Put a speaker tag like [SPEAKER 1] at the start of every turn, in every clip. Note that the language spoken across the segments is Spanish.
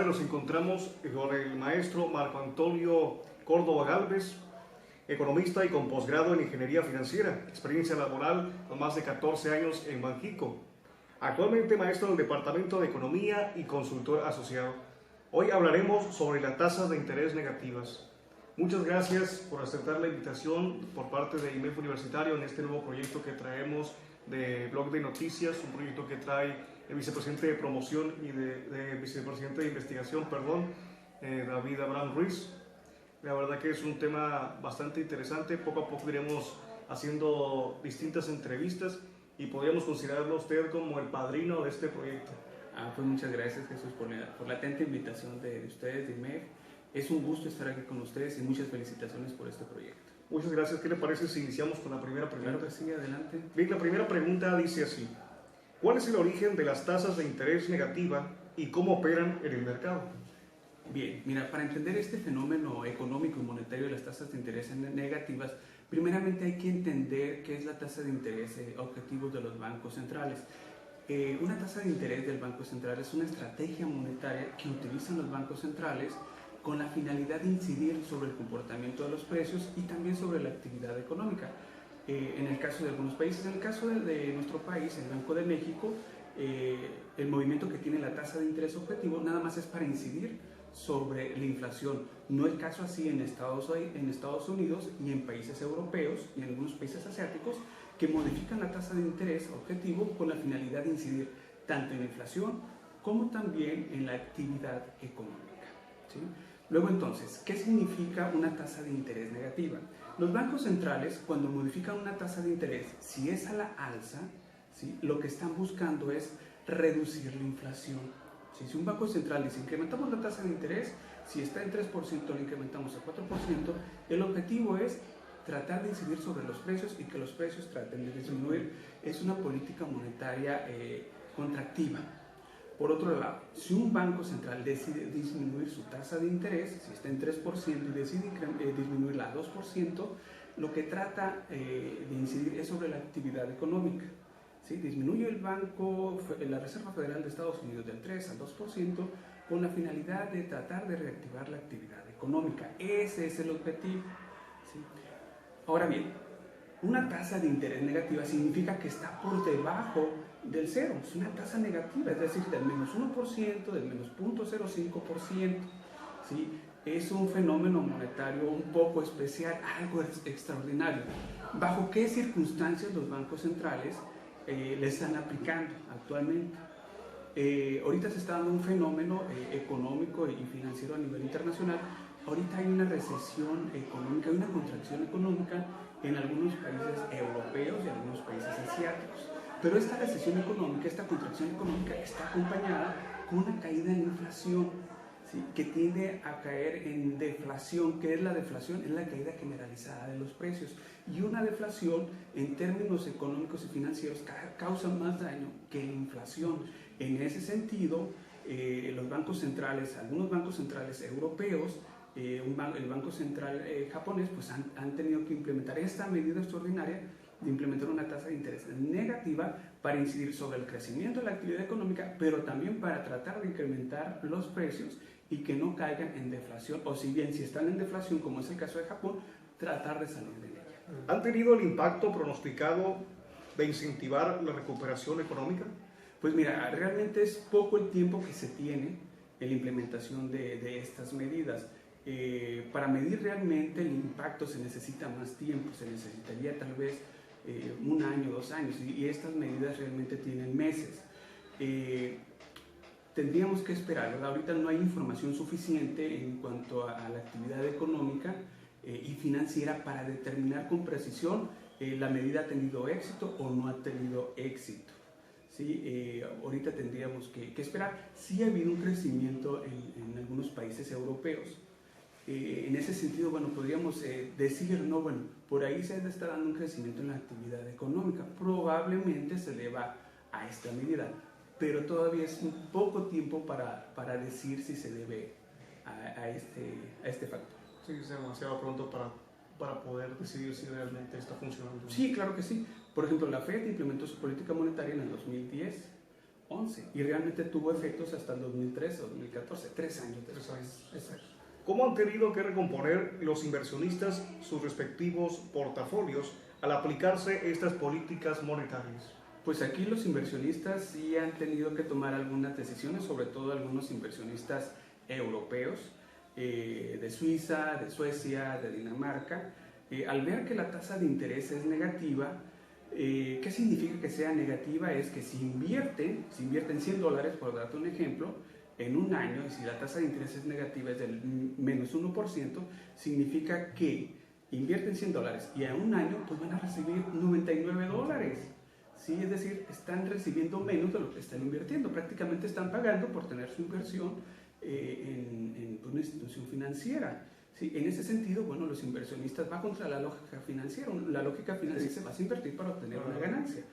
[SPEAKER 1] nos encontramos con el maestro Marco Antonio Córdoba Gálvez, economista y con posgrado en Ingeniería Financiera, experiencia laboral con más de 14 años en Banxico. Actualmente maestro del Departamento de Economía y consultor asociado. Hoy hablaremos sobre las tasas de interés negativas. Muchas gracias por aceptar la invitación por parte de IMEF Universitario en este nuevo proyecto que traemos de Blog de Noticias, un proyecto que trae el vicepresidente de promoción y de vicepresidente de investigación, David Abraham Ruiz. La verdad que es un tema bastante interesante. Poco a poco iremos haciendo distintas entrevistas y podríamos considerarlo a usted como el padrino de este proyecto.
[SPEAKER 2] Pues muchas gracias, Jesús, por la atenta invitación de ustedes, de IMEF. Es un gusto estar aquí con ustedes y muchas felicitaciones por este proyecto.
[SPEAKER 1] Muchas gracias. ¿Qué le parece si iniciamos con la primera pregunta?
[SPEAKER 2] Claro que sí, adelante.
[SPEAKER 1] Bien, la primera pregunta dice así: ¿cuál es el origen de las tasas de interés negativa y cómo operan en el mercado?
[SPEAKER 2] Bien, mira, para entender este fenómeno económico y monetario de las tasas de interés negativas, primeramente hay que entender qué es la tasa de interés objetivo de los bancos centrales. Una tasa de interés del Banco Central es una estrategia monetaria que utilizan los bancos centrales con la finalidad de incidir sobre el comportamiento de los precios y también sobre la actividad económica. En el caso de algunos países, en el caso de nuestro país, el Banco de México, el movimiento que tiene la tasa de interés objetivo nada más es para incidir sobre la inflación. No es el caso así en Estados Unidos y en países europeos y en algunos países asiáticos que modifican la tasa de interés objetivo con la finalidad de incidir tanto en la inflación como también en la actividad económica, ¿sí? Luego entonces, ¿qué significa una tasa de interés negativa? Los bancos centrales, cuando modifican una tasa de interés, si es a la alza, ¿sí?, lo que están buscando es reducir la inflación. ¿Sí? Si un banco central dice incrementamos la tasa de interés, si está en 3% lo incrementamos a 4%, el objetivo es tratar de incidir sobre los precios y que los precios traten de disminuir. Es una política monetaria contractiva. Por otro lado, si un banco central decide disminuir su tasa de interés, si está en 3% y decide disminuirla a 2%, lo que trata de incidir es sobre la actividad económica. ¿Sí? Disminuye el banco, la Reserva Federal de Estados Unidos del 3 al 2% con la finalidad de tratar de reactivar la actividad económica. Ese es el objetivo. ¿Sí? Ahora bien, una tasa de interés negativa significa que está por debajo del cero, es una tasa negativa, es decir, del menos 1%, del menos 0.05%. ¿Sí? Es un fenómeno monetario un poco especial, algo extraordinario. ¿Bajo qué circunstancias los bancos centrales le están aplicando actualmente? Ahorita se está dando un fenómeno económico y financiero a nivel internacional. Ahorita hay una recesión económica, hay una contracción económica en algunos países europeos y algunos países asiáticos. Pero esta recesión económica, esta contracción económica está acompañada con una caída en inflación, ¿sí?, que tiende a caer en deflación. ¿Qué es la deflación? Es la caída generalizada de los precios. Y una deflación en términos económicos y financieros causa más daño que la inflación. En ese sentido, los bancos centrales, algunos bancos centrales europeos, el Banco Central japonés, pues han tenido que implementar esta medida extraordinaria de implementar una tasa de interés negativa para incidir sobre el crecimiento de la actividad económica, pero también para tratar de incrementar los precios y que no caigan en deflación, o si bien si están en deflación, como es el caso de Japón, tratar de salir de ella.
[SPEAKER 1] ¿Han tenido el impacto pronosticado de incentivar la recuperación económica?
[SPEAKER 2] Pues mira, realmente es poco el tiempo que se tiene en la implementación de estas medidas. Para medir realmente el impacto se necesita más tiempo, se necesitaría tal vez 1 año, 2 años, y estas medidas realmente tienen meses. Tendríamos que esperar, ¿verdad? Ahorita no hay información suficiente en cuanto a la actividad económica y financiera para determinar con precisión la medida ha tenido éxito o no ha tenido éxito. ¿Sí? Ahorita tendríamos que esperar. Sí ha habido un crecimiento en algunos países europeos. En ese sentido, bueno, podríamos decir, no, bueno, por ahí se está dando un crecimiento en la actividad económica. Probablemente se deba a esta medida, pero todavía es un poco tiempo para decir si se debe a este factor.
[SPEAKER 1] Sí, es demasiado pronto para poder decidir si realmente está funcionando.
[SPEAKER 2] Sí, claro que sí. Por ejemplo, la Fed implementó su política monetaria en el 2010. 11, y realmente tuvo efectos hasta el 2013 o 2014, 3 años después.
[SPEAKER 1] 3 años.
[SPEAKER 2] Exacto.
[SPEAKER 1] ¿Cómo han tenido que recomponer los inversionistas sus respectivos portafolios al aplicarse estas políticas monetarias?
[SPEAKER 2] Pues aquí los inversionistas sí han tenido que tomar algunas decisiones, sobre todo algunos inversionistas europeos, de Suiza, de Suecia, de Dinamarca, al ver que la tasa de interés es negativa. ¿Qué significa que sea negativa? Es que si invierten $100, por darte un ejemplo, en un año, y si la tasa de interés es negativa, es del menos 1%, significa que invierten $100 y a un año pues van a recibir $99. ¿Sí? Es decir, están recibiendo menos de lo que están invirtiendo. Prácticamente están pagando por tener su inversión en una institución financiera. Sí, en ese sentido, bueno, los inversionistas va contra la lógica financiera. La lógica financiera se va a invertir para obtener una ganancia.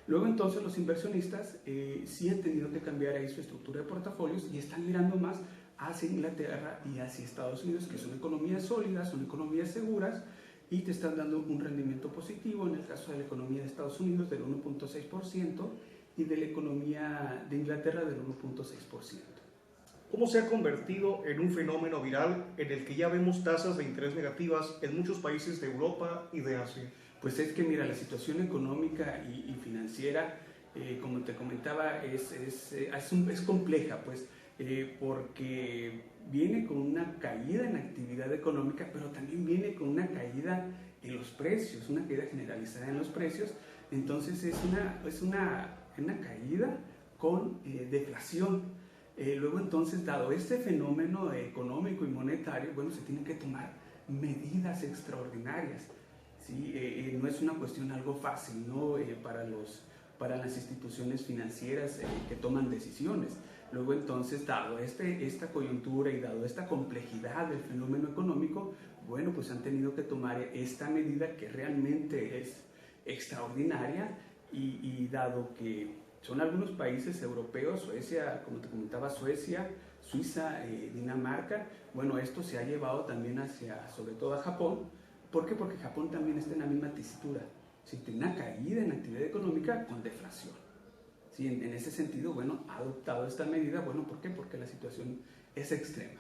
[SPEAKER 2] Luego entonces los inversionistas sí han tenido que cambiar ahí su estructura de portafolios y están mirando más hacia Inglaterra y hacia Estados Unidos, que son economías sólidas, son economías seguras y te están dando un rendimiento positivo, en el caso de la economía de Estados Unidos del 1.6% y de la economía de Inglaterra del 1.6%.
[SPEAKER 1] ¿Cómo se ha convertido en un fenómeno viral en el que ya vemos tasas de interés negativas en muchos países de Europa y de Asia?
[SPEAKER 2] Pues es que mira, la situación económica y financiera, como te comentaba, es compleja, pues, porque viene con una caída en la actividad económica, pero también viene con una caída en los precios, una caída generalizada en los precios. Entonces es una caída con deflación. Luego entonces, dado este fenómeno económico y monetario, bueno, se tienen que tomar medidas extraordinarias. ¿Sí? No es una cuestión algo fácil, ¿no? Para las instituciones financieras que toman decisiones. Luego entonces, dado esta coyuntura y dado esta complejidad del fenómeno económico, bueno, pues han tenido que tomar esta medida que realmente es extraordinaria y dado que son algunos países europeos, Suecia, como te comentaba, Suecia, Suiza, Dinamarca, bueno, esto se ha llevado también sobre todo a Japón. ¿Por qué? Porque Japón también está en la misma tesitura, ¿sí? Tiene una caída en la actividad económica con deflación. ¿Sí? En ese sentido, bueno, ha adoptado esta medida, bueno, ¿por qué? Porque la situación es extrema.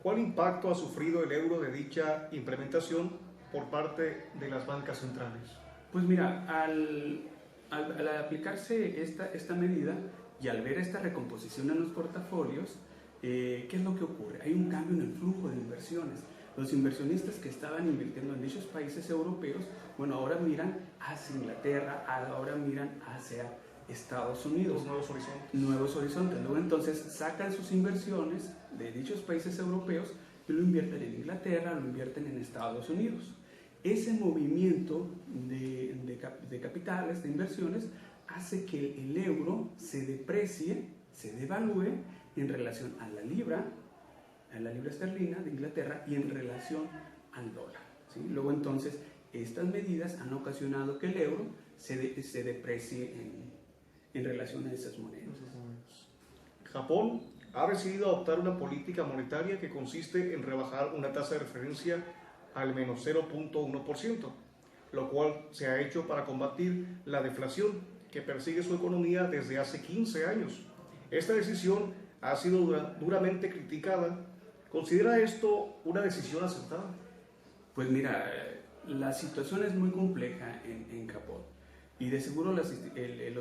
[SPEAKER 1] ¿Cuál impacto ha sufrido el euro de dicha implementación por parte de las bancas centrales?
[SPEAKER 2] Pues mira, al aplicarse esta medida y al ver esta recomposición en los portafolios, ¿qué es lo que ocurre? Hay un cambio en el flujo de inversiones. Los inversionistas que estaban invirtiendo en dichos países europeos, bueno, ahora miran hacia Inglaterra, ahora miran hacia Estados Unidos.
[SPEAKER 1] Nuevos horizontes.
[SPEAKER 2] Nuevos horizontes. Luego entonces sacan sus inversiones de dichos países europeos y lo invierten en Inglaterra, lo invierten en Estados Unidos. Ese movimiento de capitales, de inversiones, hace que el euro se deprecie, se devalúe en relación a la libra esterlina de Inglaterra y en relación al dólar. ¿Sí? Luego entonces estas medidas han ocasionado que el euro se deprecie en relación a esas monedas.
[SPEAKER 1] Japón ha decidido adoptar una política monetaria que consiste en rebajar una tasa de referencia al menos 0.1%, lo cual se ha hecho para combatir la deflación que persigue su economía desde hace 15 años. Esta decisión ha sido duramente criticada. ¿Considera esto una decisión acertada?
[SPEAKER 2] Pues mira, la situación es muy compleja en Japón y de seguro los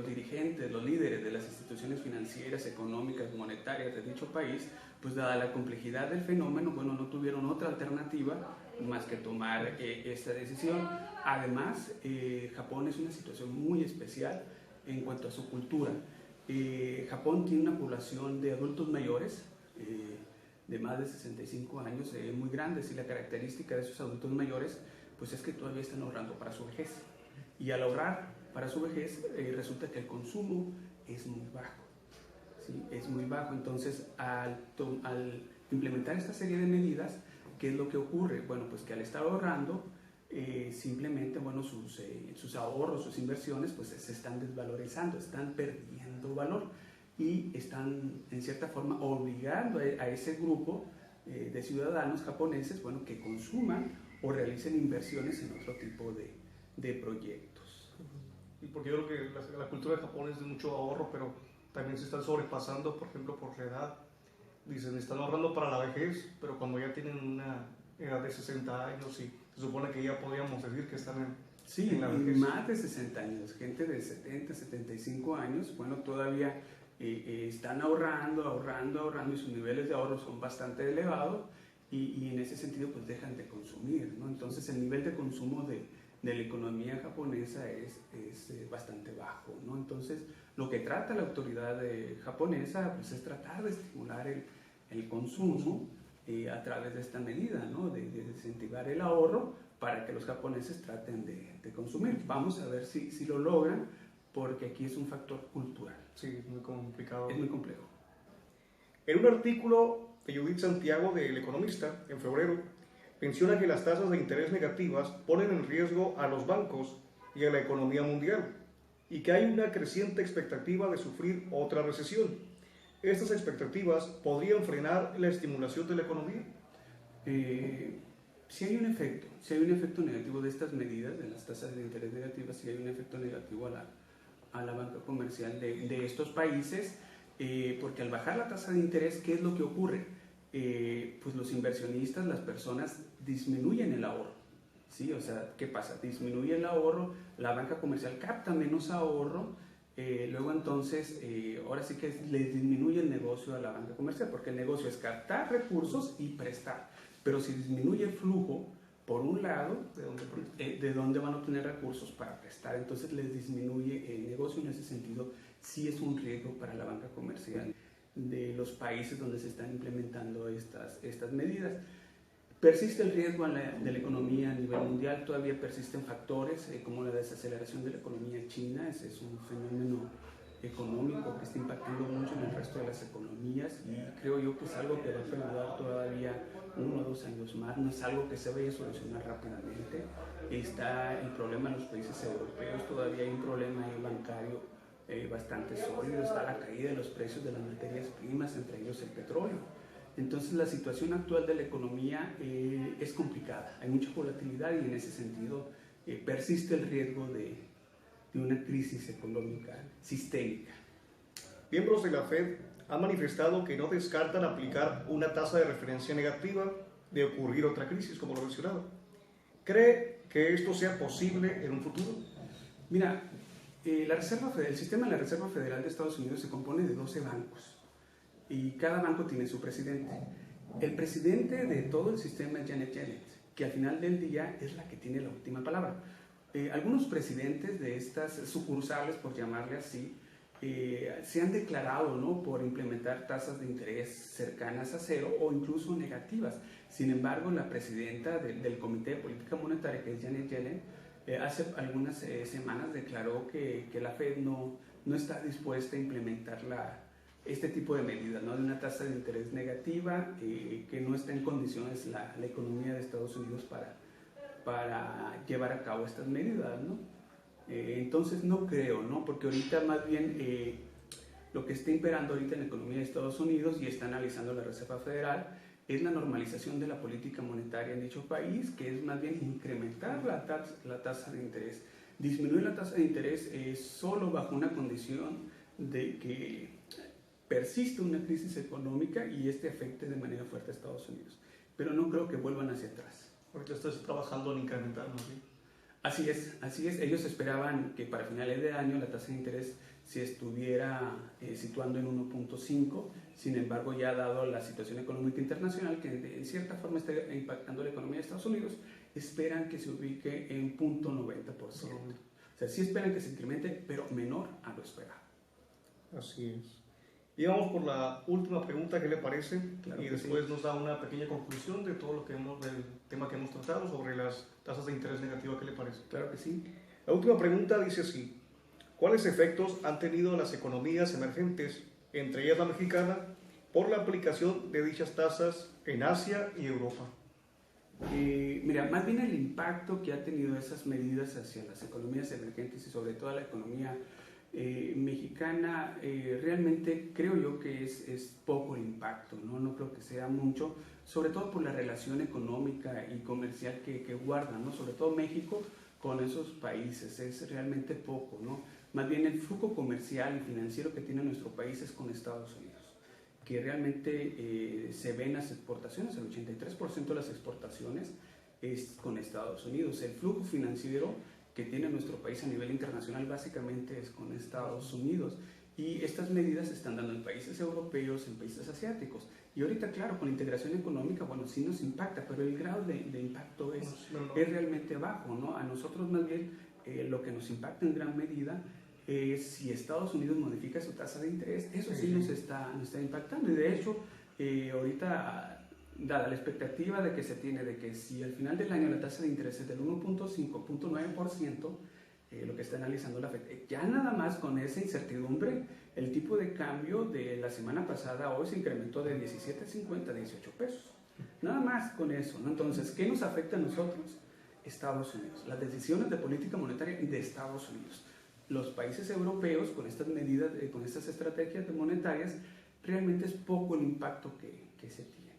[SPEAKER 2] dirigentes, los líderes de las instituciones financieras, económicas, monetarias de dicho país, pues dada la complejidad del fenómeno, bueno, no tuvieron otra alternativa más que tomar esta decisión. Además, Japón es una situación muy especial en cuanto a su cultura. Japón tiene una población de adultos mayores, de más de 65 años, muy grandes, y la característica de esos adultos mayores pues es que todavía están ahorrando para su vejez, y al ahorrar para su vejez resulta que el consumo es muy bajo, ¿sí? Es muy bajo. Entonces al implementar esta serie de medidas, ¿qué es lo que ocurre? Bueno, pues que al estar ahorrando simplemente, bueno, sus ahorros, sus inversiones pues se están desvalorizando, están perdiendo valor y están en cierta forma obligando a ese grupo de ciudadanos japoneses, bueno, que consuman o realicen inversiones en otro tipo de proyectos.
[SPEAKER 1] Y porque yo creo que la cultura de Japón es de mucho ahorro, pero también se están sobrepasando, por ejemplo, por la edad. Dicen, están ahorrando para la vejez, pero cuando ya tienen una edad de 60 años y se supone que ya podríamos decir que están
[SPEAKER 2] sí,
[SPEAKER 1] en la vejez.
[SPEAKER 2] más de 60 años, gente de 70, 75 años, bueno, todavía están ahorrando y sus niveles de ahorro son bastante elevados y en ese sentido pues dejan de consumir, ¿no? Entonces el nivel de consumo de la economía japonesa es bastante bajo, ¿no? Entonces lo que trata la autoridad japonesa pues es tratar de estimular el consumo a través de esta medida, ¿no? De incentivar el ahorro para que los japoneses traten de consumir. Vamos a ver si lo logran, porque aquí es un factor cultural.
[SPEAKER 1] Sí, es muy complicado.
[SPEAKER 2] Es muy complejo.
[SPEAKER 1] En un artículo de Judith Santiago de El Economista, en febrero, menciona que las tasas de interés negativas ponen en riesgo a los bancos y a la economía mundial, y que hay una creciente expectativa de sufrir otra recesión. ¿Estas expectativas podrían frenar la estimulación de la economía?
[SPEAKER 2] Si hay un efecto negativo de estas medidas, de las tasas de interés negativas, si hay un efecto negativo a la banca comercial de estos países, porque al bajar la tasa de interés, ¿qué es lo que ocurre? Pues los inversionistas, las personas, disminuyen el ahorro, ¿sí? O sea, ¿qué pasa? Disminuye el ahorro, la banca comercial capta menos ahorro, luego entonces, ahora sí que les disminuye el negocio a la banca comercial, porque el negocio es captar recursos y prestar. Pero si disminuye el flujo, por un lado, ¿de dónde van a obtener recursos para prestar? Entonces les disminuye el negocio. En ese sentido, sí es un riesgo para la banca comercial de los países donde se están implementando estas medidas. Persiste el riesgo de la economía a nivel mundial, todavía persisten factores como la desaceleración de la economía china. Ese es un fenómeno económico que está impactando mucho en el resto de las economías y creo yo que es algo que va a perdurar todavía 1 o 2 años más, no es algo que se vaya a solucionar rápidamente. Está el problema en los países europeos, todavía hay un problema bancario bastante sólido, está la caída de los precios de las materias primas, entre ellos el petróleo. Entonces la situación actual de la economía es complicada, hay mucha volatilidad y en ese sentido persiste el riesgo de una crisis económica sistémica.
[SPEAKER 1] Miembros de la Fed han manifestado que no descartan aplicar una tasa de referencia negativa de ocurrir otra crisis, como lo mencionaba. ¿Cree que esto sea posible en un futuro?
[SPEAKER 2] Mira, el sistema de la Reserva Federal de Estados Unidos se compone de 12 bancos y cada banco tiene su presidente. El presidente de todo el sistema es Janet Yellen, que al final del día es la que tiene la última palabra. Algunos presidentes de estas sucursales, por llamarle así, se han declarado, ¿no?, por implementar tasas de interés cercanas a cero o incluso negativas. Sin embargo, la presidenta del Comité de Política Monetaria, que es Janet Yellen, hace algunas semanas declaró que la Fed no está dispuesta a implementar este tipo de medidas, ¿no?, de una tasa de interés negativa, que no está en condiciones la economía de Estados Unidos para llevar a cabo estas medidas, ¿no? Entonces no creo, ¿no? Porque ahorita más bien lo que está imperando ahorita en la economía de Estados Unidos y está analizando la Reserva Federal es la normalización de la política monetaria en dicho país, que es más bien incrementar la tasa de interés. Disminuir la tasa de interés solo bajo una condición de que persiste una crisis económica y este afecte de manera fuerte a Estados Unidos. Pero no creo que vuelvan hacia atrás.
[SPEAKER 1] Porque estás trabajando en incrementar, ¿no? ¿Sí?
[SPEAKER 2] Así es. Ellos esperaban que para finales de año la tasa de interés se estuviera situando en 1.5, sin embargo, ya dado la situación económica internacional, que en cierta forma está impactando la economía de Estados Unidos, esperan que se ubique en 0.90%. O sea, sí esperan que se incremente, pero menor a lo esperado.
[SPEAKER 1] Así es. Y vamos por la última pregunta, ¿qué le parece?
[SPEAKER 2] Claro,
[SPEAKER 1] y después nos da una pequeña conclusión de todo lo que del tema que hemos tratado sobre las tasas de interés negativa, ¿qué le parece?
[SPEAKER 2] Claro que sí.
[SPEAKER 1] La última pregunta dice así: ¿cuáles efectos han tenido las economías emergentes, entre ellas la mexicana, por la aplicación de dichas tasas en Asia y Europa?
[SPEAKER 2] Mira, más bien el impacto que ha tenido esas medidas hacia las economías emergentes y sobre todo la economía mexicana, realmente creo yo que es poco el impacto, no creo que sea mucho, sobre todo por la relación económica y comercial que guardan, ¿no? Sobre todo México con esos países, es realmente poco, ¿no? Más bien el flujo comercial y financiero que tiene nuestro país es con Estados Unidos, que realmente se ven las exportaciones, el 83% de las exportaciones es con Estados Unidos. El flujo financiero que tiene nuestro país a nivel internacional básicamente es con Estados Unidos. Y estas medidas se están dando en países europeos, en países asiáticos. Y ahorita, claro, con la integración económica, bueno, sí nos impacta, pero el grado de impacto es realmente bajo, ¿no? A nosotros más bien lo que nos impacta en gran medida es si Estados Unidos modifica su tasa de interés, eso sí nos está impactando. Y de hecho, ahorita, dada la expectativa de que se tiene de que si al final del año la tasa de interés es del 1.5-0.9%, lo que está analizando la FED, ya nada más con esa incertidumbre, el tipo de cambio de la semana pasada hoy se incrementó de 17.50 a 18 pesos. Nada más con eso, ¿no? Entonces, ¿qué nos afecta a nosotros? Estados Unidos, las decisiones de política monetaria de Estados Unidos. Los países europeos, con estas medidas, con estas estrategias monetarias, realmente es poco el impacto que se tiene.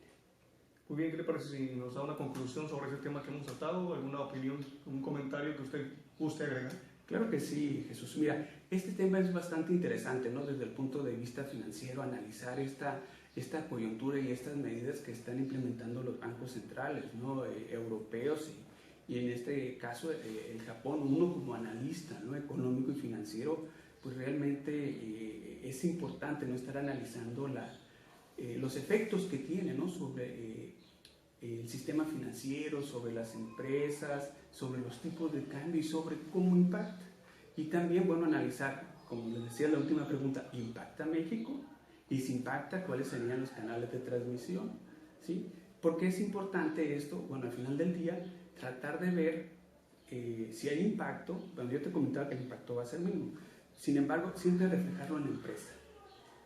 [SPEAKER 1] Muy bien, ¿qué le parece si nos da una conclusión sobre ese tema que hemos tratado? ¿Alguna opinión, un comentario que usted guste agregar?
[SPEAKER 2] Claro que sí, Jesús. Mira, este tema es bastante interesante, ¿no? Desde el punto de vista financiero, analizar esta coyuntura y estas medidas que están implementando los bancos centrales, ¿no? Europeos y en este caso el Japón. Uno como analista, ¿no? Económico y financiero, pues realmente es importante, ¿no? Estar analizando los efectos que tiene, ¿no? Sobre el sistema financiero, sobre las empresas, sobre los tipos de cambio y sobre cómo impacta. Y también, bueno, analizar, como les decía la última pregunta, ¿impacta México? Y si impacta, ¿cuáles serían los canales de transmisión? ¿Sí? ¿Por qué es importante esto? Bueno, al final del día, tratar de ver si hay impacto. Bueno, yo te comentaba que el impacto va a ser mínimo. Sin embargo, siempre reflejarlo en la empresa.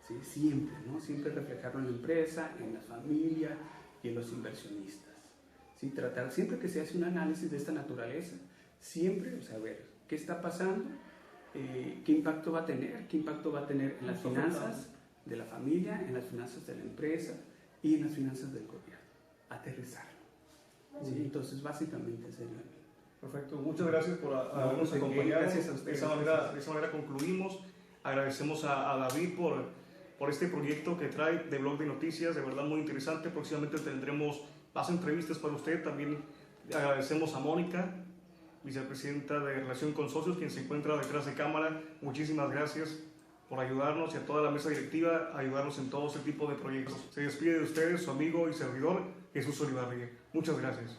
[SPEAKER 2] ¿Sí? Siempre, ¿no? Siempre reflejarlo en la empresa, en la familia y en los inversionistas. ¿Sí? Tratar, siempre que se hace un análisis de esta naturaleza, siempre, o sea, ver qué está pasando, qué impacto va a tener en las finanzas de la familia, en las finanzas de la empresa y en las finanzas del gobierno. Aterrizarlo. ¿Sí? Entonces, básicamente sería.
[SPEAKER 1] Perfecto, muchas gracias por habernos acompañado.
[SPEAKER 2] Gracias a ustedes.
[SPEAKER 1] De esa manera concluimos. Agradecemos a David por este proyecto que trae de Blog de Noticias, de verdad muy interesante. Próximamente tendremos más entrevistas para usted. También agradecemos a Mónica, vicepresidenta de Relación con Socios, quien se encuentra detrás de cámara. Muchísimas gracias por ayudarnos y a toda la mesa directiva a ayudarnos en todo este tipo de proyectos. Se despide de ustedes su amigo y servidor Jesús Olivarría. Muchas gracias.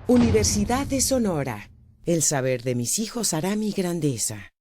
[SPEAKER 3] Universidad de Sonora. El saber de mis hijos hará mi grandeza.